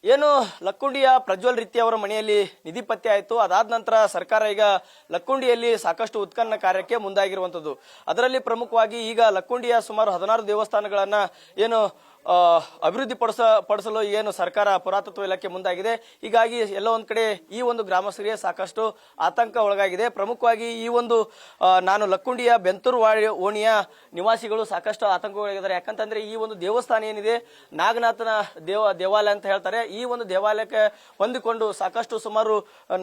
ಏನು ಲಕ್ಕುಂಡಿಯ ಪ್ರಜ್ವಲ್ ರೀತಿ ಅವರ ಮನೆಯಲ್ಲಿ ನಿಧಿ ಪತ್ತೆ ಆಯಿತು. ಅದಾದ ನಂತರ ಸರ್ಕಾರ ಈಗ ಲಕ್ಕುಂಡಿಯಲ್ಲಿ ಸಾಕಷ್ಟು ಉತ್ಖನನ ಕಾರ್ಯಕ್ಕೆ ಮುಂದಾಗಿರುವಂತದ್ದು. ಅದರಲ್ಲಿ ಪ್ರಮುಖವಾಗಿ ಈಗ ಲಕ್ಕುಂಡಿಯ ಸುಮಾರು 16 ದೇವಸ್ಥಾನಗಳನ್ನ ಏನು ಅಭಿವೃದ್ಧಿ ಪಡಿಸಲು ಏನು ಸರ್ಕಾರ ಪುರಾತತ್ವ ಇಲಾಖೆ ಮುಂದಾಗಿದೆ. ಹೀಗಾಗಿ ಎಲ್ಲೋ ಒಂದ್ ಕಡೆ ಈ ಒಂದು ಗ್ರಾಮಸ್ಥರಿಗೆ ಸಾಕಷ್ಟು ಆತಂಕ ಒಳಗಾಗಿದೆ. ಪ್ರಮುಖವಾಗಿ ಈ ಒಂದು ನಾನು ಲಕ್ಕುಂಡಿಯ ಬೆಂತೂರು ಓಣಿಯ ನಿವಾಸಿಗಳು ಸಾಕಷ್ಟು ಆತಂಕವಾಗಿದ್ದಾರೆ. ಯಾಕಂತಂದ್ರೆ ಈ ಒಂದು ದೇವಸ್ಥಾನ ಏನಿದೆ ನಾಗನಾಥನ ದೇವಾಲಯ ಅಂತ ಹೇಳ್ತಾರೆ. ಈ ಒಂದು ದೇವಾಲಯಕ್ಕೆ ಹೊಂದಿಕೊಂಡು ಸಾಕಷ್ಟು ಸುಮಾರು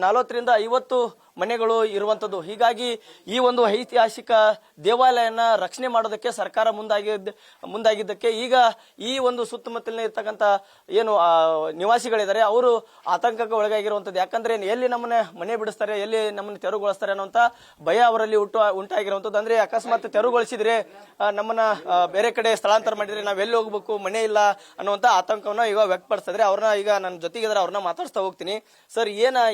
40 ರಿಂದ 50 ಮನೆಗಳು ಇರುವಂತದ್ದು. ಹೀಗಾಗಿ ಈ ಒಂದು ಐತಿಹಾಸಿಕ ದೇವಾಲಯನ ರಕ್ಷಣೆ ಮಾಡೋದಕ್ಕೆ ಸರ್ಕಾರ ಮುಂದಾಗಿದ್ದಕ್ಕೆ ಈಗ ಈ ಒಂದು ಸುತ್ತಮುತ್ತಲಿನ ಇರ್ತಕ್ಕಂಥ ಏನು ನಿವಾಸಿಗಳಿದ್ದಾರೆ ಅವರು ಆತಂಕಕ್ಕೆ ಒಳಗಾಗಿರುವಂತದ್ದು. ಯಾಕಂದ್ರೆ ಎಲ್ಲಿ ನಮ್ಮನ್ನ ಮನೆ ಬಿಡಿಸ್ತಾರೆ, ಎಲ್ಲಿ ನಮ್ಮನ್ನ ತೆರವುಗೊಳಿಸ್ತಾರೆ ಅನ್ನುವಂತ ಭಯ ಅವರಲ್ಲಿ ಉಂಟಾಗಿರುವಂತದ್ದು. ಅಂದ್ರೆ ಅಕಸ್ಮಾತ್ ತೆರವುಗೊಳಿಸಿದ್ರೆ ನಮ್ಮನ್ನ ಬೇರೆ ಕಡೆ ಸ್ಥಳಾಂತರ ಮಾಡಿದ್ರೆ ನಾವ್ ಎಲ್ಲಿ ಹೋಗ್ಬೇಕು, ಮನೆ ಇಲ್ಲ ಅನ್ನುವಂತ ಆತಂಕವನ್ನ ಈಗ ವ್ಯಕ್ತಪಡಿಸ್ತಿದ್ರೆ ಅವ್ರನ್ನ ಈಗ ನನ್ನ ಜೊತೆಗಿದ್ರೆ ಅವ್ರನ್ನ ಮಾತಾಡ್ಸ್ತಾ ಹೋಗ್ತೀನಿ. ಸರ್,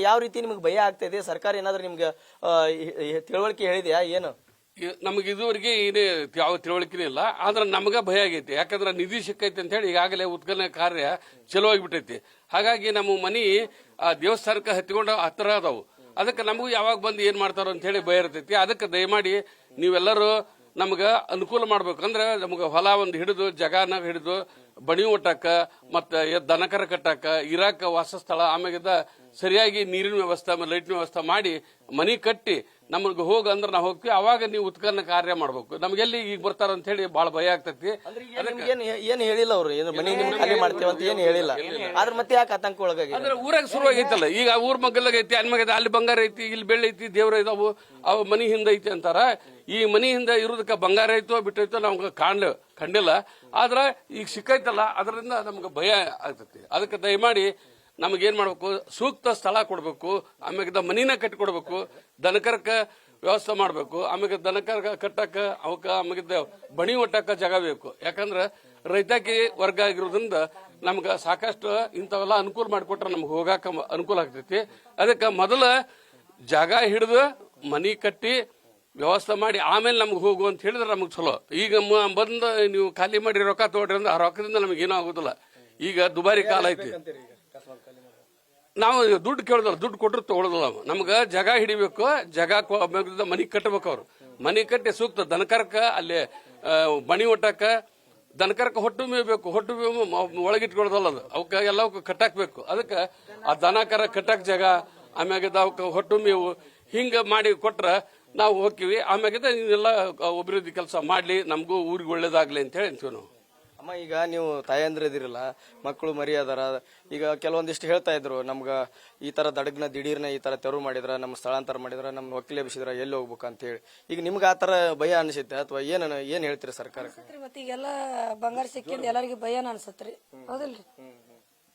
ಯಾವ ರೀತಿ ನಿಮ್ಗೆ ಭಯ ಆಗ್ತಾ ಇದೆ? ಸರ್ಕಾರ ಏನಾದ್ರೂ ನಿಮ್ಗೆ ತಿಳುವಳಿಕೆ ಹೇಳಿದ್ಯಾ? ಏನು ನಮಗೆ ಇದುವರೆಗೆ ಏನೇ ಯಾವ ತಿಳುವಳಿಕೆನೇ ಇಲ್ಲ. ಆದ್ರೆ ನಮಗ ಭಯ ಆಗೈತಿ. ಯಾಕಂದ್ರೆ ನಿಧಿ ಸಿಕ್ಕೈತಿ ಅಂತ ಹೇಳಿ ಈಗಾಗಲೇ ಉತ್ಖನನ ಕಾರ್ಯ ಚಲೋ ಆಗಿಬಿಟ್ಟೈತಿ. ಹಾಗಾಗಿ ನಮ್ಮ ಮನಿ ದೇವಸ್ಥಾನಕ್ಕೆ ಹತ್ತಿಕೊಂಡು ಹತ್ತಿರ ಅದಾವು. ಅದಕ್ಕೆ ನಮಗೂ ಯಾವಾಗ ಬಂದು ಏನ್ ಮಾಡ್ತಾರೋ ಅಂತ ಹೇಳಿ ಭಯ ಇರ್ತೈತಿ. ಅದಕ್ಕೆ ದಯಮಾಡಿ ನೀವೆಲ್ಲರೂ ನಮ್ಗ ಅನುಕೂಲ ಮಾಡ್ಬೇಕು. ಅಂದ್ರೆ ನಮ್ಗ ಹೊಲ ಒಂದು ಹಿಡಿದು ಜಗಾನ ಹಿಡಿದು ಬಣಿ ಒಟ್ಟಾಕ ಮತ್ತೆ ದನಕರ ಕಟ್ಟಾಕ ಇರಾಕ ವಾಸಸ್ಥಳ ಆಮ್ಯಾಗಿದ್ದ ಸರಿಯಾಗಿ ನೀರಿನ ವ್ಯವಸ್ಥೆ ಲೈಟಿನ ವ್ಯವಸ್ಥೆ ಮಾಡಿ ಮನಿ ಕಟ್ಟಿ ನಮ್ಗೆ ಹೋಗ ಅಂದ್ರೆ ನಾವು ಹೋಗ್ತೀವಿ. ಅವಾಗ ನೀವು ಉತ್ಖನನ ಕಾರ್ಯ ಮಾಡ್ಬೇಕು. ನಮ್ಗೆಲ್ಲಿ ಈಗ ಬರ್ತಾರ ಅಂತ ಹೇಳಿ ಬಹಳ ಭಯ ಆಗ್ತೈತಿ. ಏನ್ ಹೇಳಿಲ್ಲ ಅವ್ರು, ಏನು ಮನಿ ನಿಮ್ಗೆ ಖಾಲಿ ಮಾಡ್ತೇವೆ ಅಂತ ಏನು ಹೇಳಿಲ್ಲ. ಆದ್ರೆ ಮತ್ತೆ ಯಾಕೆ ಆತಂಕ ಒಳಗಾಗಿ? ಅಂದ್ರೆ ಊರಾಗ ಶುರು ಆಗೈತಲ್ಲ, ಈಗ ಊರ್ ಮಗ್ಗಲಾಗ ಐತಿ, ಅನ್ಮಗೈತಿ, ಅಲ್ಲಿ ಬಂಗಾರ ಐತಿ, ಇಲ್ಲಿ ಬೆಳ್ಳಿ ಐತಿ, ದೇವ್ರ ಇದಾವು, ಅವು ಮನಿ ಹಿಂದ ಐತಿ ಅಂತಾರ. ಈ ಮನಿ ಹಿಂದ ಇರೋದಕ್ಕ ಬಂಗಾರ ಐತೋ ಬಿಟ್ಟೈತೋ ನಮ್ಗೆ ಕಂಡಿಲ್ಲ. ಆದ್ರ ಈಗ ಸಿಕ್ಕೈತಲ್ಲ, ಅದರಿಂದ ನಮ್ಗೆ ಭಯ ಆಗ್ತೈತಿ. ಅದಕ್ಕೆ ದಯಮಾಡಿ ನಮಗೇನ್ ಮಾಡ್ಬೇಕು, ಸೂಕ್ತ ಸ್ಥಳ ಕೊಡ್ಬೇಕು, ಆಮ್ಯಾಗ ಮನಿನ ಕಟ್ಟಿಕೊಡ್ಬೇಕು, ದನಕರಕ್ಕ ವ್ಯವಸ್ಥೆ ಮಾಡ್ಬೇಕು, ಆಮ್ಯಾಗ ದನಕರ ಕಟ್ಟಕ್ಕ ಅವಕ್ಕ ಆಮ್ಯಾಗ ಬಣಿ ಒಟ್ಟಕ್ಕ ಜಾಗ ಬೇಕು. ಯಾಕಂದ್ರ ರೈತಾಕಿ ವರ್ಗ ಆಗಿರೋದ್ರಿಂದ ನಮ್ಗ ಸಾಕಷ್ಟು ಇಂಥವೆಲ್ಲ ಅನುಕೂಲ ಮಾಡಿಕೊಟ್ರೆ ನಮ್ಗೆ ಹೋಗಾಕ ಅನುಕೂಲ ಆಗ್ತೈತಿ. ಅದಕ್ಕೆ ಮೊದಲ ಜಾಗ ಹಿಡಿದು ಮನಿ ಕಟ್ಟಿ ವ್ಯವಸ್ಥೆ ಮಾಡಿ ಆಮೇಲೆ ನಮ್ಗೆ ಹೋಗು ಅಂತ ಹೇಳಿದ್ರೆ ನಮ್ಗೆ ಚಲೋ. ಈಗ ಬಂದ ನೀವು ಖಾಲಿ ಮಾಡಿ ರೊಕ್ಕ ತಗೊಳ್ರಿ ಅಂದ್ರೆ ಆ ರೊಕ್ಕದಿಂದ ನಮ್ಗೆ ಏನೂ ಆಗುದಿಲ್ಲ. ಈಗ ದುಬಾರಿ ಕಾಲ ಐತಿ. ನಾವು ದುಡ್ಡು ಕೇಳೋದಲ್ಲ, ದುಡ್ಡು ಕೊಟ್ಟರು ತಗೊಳ್ಳೋದಿಲ್ಲ. ನಮ್ಗ ಜಾಗ ಹಿಡಿಬೇಕು, ಜಾಗ ಮನಿ ಕಟ್ಟಬೇಕು. ಅವ್ರು ಮನಿ ಕಟ್ಟಿ ಸೂಕ್ತ ದನಕರಕ್ಕ ಅಲ್ಲಿ ಬಣಿ ಒಟ್ಟಕ್ಕ ದನಕರಕ್ಕ ಹೊಟ್ಟು ಮೇಯ್ಬೇಕು. ಹೊಟ್ಟು ಒಳಗಿಟ್ಕೊಳ್ಳೋದಲ್ಲ, ಅದು ಅವಕ್ಕ ಎಲ್ಲ ಕಟ್ಟಾಕ್ಬೇಕು. ಅದಕ್ಕೆ ಆ ದನಕರ ಕಟ್ಟಕ್ ಜಾಗ ಆಮ್ಯಾಗ ಅವಕ್ಕ ಹೊಟ್ಟು ಮೇವು ಹಿಂಗ ಮಾಡಿ ಕೊಟ್ರ ನಾವು ಹೋಗ್ತೀವಿ. ಆಮ್ಯಾಗಿದ್ದ ನೀವೆಲ್ಲ ಅಭಿವೃದ್ಧಿ ಕೆಲಸ ಮಾಡ್ಲಿ, ನಮಗೂ ಊರಿಗೆ ಒಳ್ಳೇದಾಗ್ಲಿ ಅಂತ ಹೇಳಿ ಅಂತೀವಿ ನಾವು. ಅಮ್ಮ, ಈಗ ನೀವು ತಾಯಂದ್ರ ಇದಿರಲ್ಲ, ಮಕ್ಕಳು ಮರಿ ಅದಾರ. ಈಗ ಕೆಲವೊಂದಿಷ್ಟು ಹೇಳ್ತಾ ಇದ್ರು, ನಮ್ಗ ಈ ತರ ದಡಗ್ನ ದಿಢೀರ್ನ ಈ ತರ ತೆರವು ಮಾಡಿದ್ರ, ನಮ್ಮ ಸ್ಥಳಾಂತರ ಮಾಡಿದ್ರ, ನಮ್ ವಕೀಲೆ ಬಿಸಿದ್ರ ಎಲ್ಲಿ ಹೋಗ್ಬೇಕು ಅಂತ ಹೇಳಿ. ಈಗ ನಿಮ್ಗೆ ಆ ತರ ಭಯ ಅನಿಸುತ್ತೆ ಅಥವಾ ಏನ್ ಹೇಳ್ತೀರಿ ಸರ್ಕಾರಕ್ಕೆ? ಮತ್ತೆ ಈಗೆಲ್ಲ ಬಂಗಾರ ಸಿಕ್ಕಿಂದ ಎಲ್ಲರಿಗೂ ಭಯನ ಅನ್ಸತ್ರಿ, ಹೌದಿಲ್ರಿ?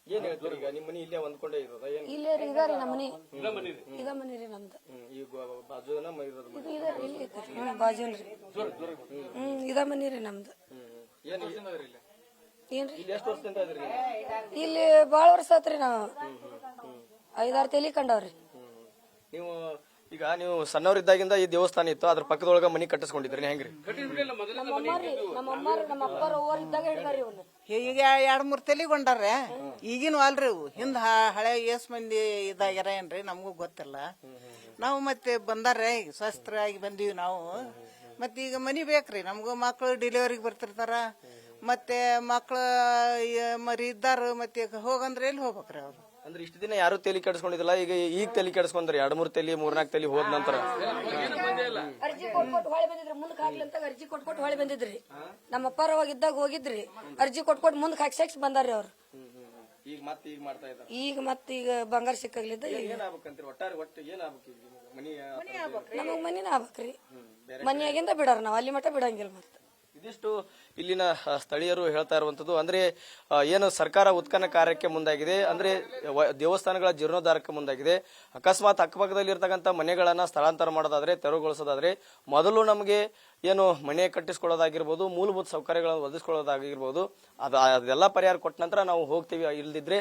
ಏನ್ ಹೇಳ್ತೀರಿ? ಈಗ ನಿಮ್ಮ ಮನಿ ಇಲ್ಲೇ ಹೊಂದ್ಕೊಂಡೇ ಇರೋದ? ಇಲ್ಲೇ ಇದಾರಿ ನಮ್ಮ ಮನಿ, ಇದ ಮನಿ ರೀ ನಮ್ದು. ಬಾಜುನ್ರಿ, ಇದ ಮನಿ ರೀ ನಮ್ದು. ಏನ್ರಿ ಇಲ್ಲಿ ಬಾಳ ವರ್ಷ ಆತ್ರಿ. ನಾವು 5-6 ತಲಿ ಕಂಡವ್ರಿ. ನೀವು ಈಗ ನೀವು ಸಣ್ಣವರಿದ್ದಾಗಿಂದ ಈ ದೇವಸ್ಥಾನ ಇತ್ತು, ಅದ್ರ ಪಕ್ಕದೊಳಗ ಮನಿ ಕಟ್ಟಿಸ್ಕೊಂಡಿದ್ರಿ ಹೆಂಗ್ರಿ? ನಮ್ಮ ಅಪ್ಪರ ಓವರ್ ಇದ್ದಾಗ ಹಿಡ್ದಾರಿ ಇವ್ನ. ಈಗ 2-3 ತಲಿಗೊಂಡಾರ. ಈಗಿನ ಅಲ್ರಿ ಇವು, ಹಿಂದ ಹಳೆ ಎಸ್ ಮಂದಿ ಇದಾಗ್ಯಾರ ಏನ್ರಿ ನಮಗೂ ಗೊತ್ತಿಲ್ಲ. ನಾವು ಮತ್ತೆ ಬಂದಾರ ಈಗ ಶಸ್ತ್ರ ಆಗಿ ಬಂದೀವಿ ನಾವು. ಮತ್ತೆ ಈಗ ಮನಿ ಬೇಕ್ರಿ ನಮಗೂ. ಮಕ್ಳು ಡೆಲಿವರಿಗೆ ಬರ್ತಿರ್ತಾರ, ಮತ್ತೆ ಮಕ್ಳು ಮರಿ ಇದ್ದಾರ, ಮತ್ತೆ ಹೋಗಂದ್ರೆ ಎಲ್ಲಿ ಹೋಗ್ಬೇಕ್ರಿ ಅವ್ರು? ಅಂದ್ರೆ ಇಷ್ಟು ದಿನ ಯಾರು ತಲೆ ಕೆಡಿಸ್ಕೊಂಡಿದಿಲ್ಲ, ಈಗ ತಲೆ ಕೆಡಿಸ್ಕೊಂಡ್ರಿ. 2-3 ತಲಿ 4-4 ತಲಿ ಹೋದ ನಂತರ ಅರ್ಜಿ ಕೊಟ್ಕೊಟ್ಟು ಹೊಳೆ ಬಂದಿದ್ರಿ, ಮುಂದಕ್ಕೆ ಹಾಕ್ಲಿ ಅಂತ ಅರ್ಜಿ ಕೊಟ್ಕೊಟ್ಟು ಹೊಳೆ ಬಂದಿದ್ರಿ. ನಮ್ಮ ಅಪ್ಪಾರ ಹೋಗಿದ್ದಾಗ ಹೋಗಿದ್ರಿ, ಅರ್ಜಿ ಕೊಟ್ಕೊಟ್ಟು ಮುಂದಕ್ಕೆ ಹಾಕ್ಸಾಕ್ಸ್ ಬಂದಾರ್ರಿ ಅವ್ರು. ಈಗ ಮತ್ತೀಗ ಬಂಗಾರ ಸಿಕ್ಕಾಗ್ಲಿದ್ದ ನಮಗ್ ಮನಿನ ಆಗ್ಬೇಕ್ರಿ. ಮನಿಯಾಗಿಂದ ಬಿಡಾರ, ನಾವ್ ಅಲ್ಲಿ ಮಟ್ಟ ಬಿಡಂಗಿಲ್ಲ. ಮತ್ತೆ ಇದಿಷ್ಟು ಇಲ್ಲಿನ ಸ್ಥಳೀಯರು ಹೇಳ್ತಾ ಇರುವಂತದ್ದು. ಅಂದ್ರೆ ಏನು ಸರ್ಕಾರ ಉತ್ಖನನ ಕಾರ್ಯಕ್ಕೆ ಮುಂದಾಗಿದೆ, ಅಂದ್ರೆ ದೇವಸ್ಥಾನಗಳ ಜೀರ್ಣೋದ್ಧಾರಕ್ಕೆ ಮುಂದಾಗಿದೆ. ಅಕಸ್ಮಾತ್ ಅಕ್ಕಪಕ್ಕದಲ್ಲಿ ಇರ್ತಕ್ಕಂಥ ಮನೆಗಳನ್ನ ಸ್ಥಳಾಂತರ ಮಾಡೋದಾದ್ರೆ, ತೆರವುಗೊಳಿಸೋದಾದ್ರೆ ಮೊದಲು ನಮಗೆ ಏನು ಮನೆ ಕಟ್ಟಿಸ್ಕೊಳ್ಳೋದಾಗಿರ್ಬೋದು, ಮೂಲಭೂತ ಸೌಕರ್ಯಗಳನ್ನು ಒದಗಿಸ್ಕೊಳ್ಳೋದಾಗಿರ್ಬೋದು, ಅದೆಲ್ಲ ಪರಿಹಾರ ಕೊಟ್ಟ ನಂತರ ನಾವು ಹೋಗ್ತೀವಿ. ಇಲ್ದಿದ್ರೆ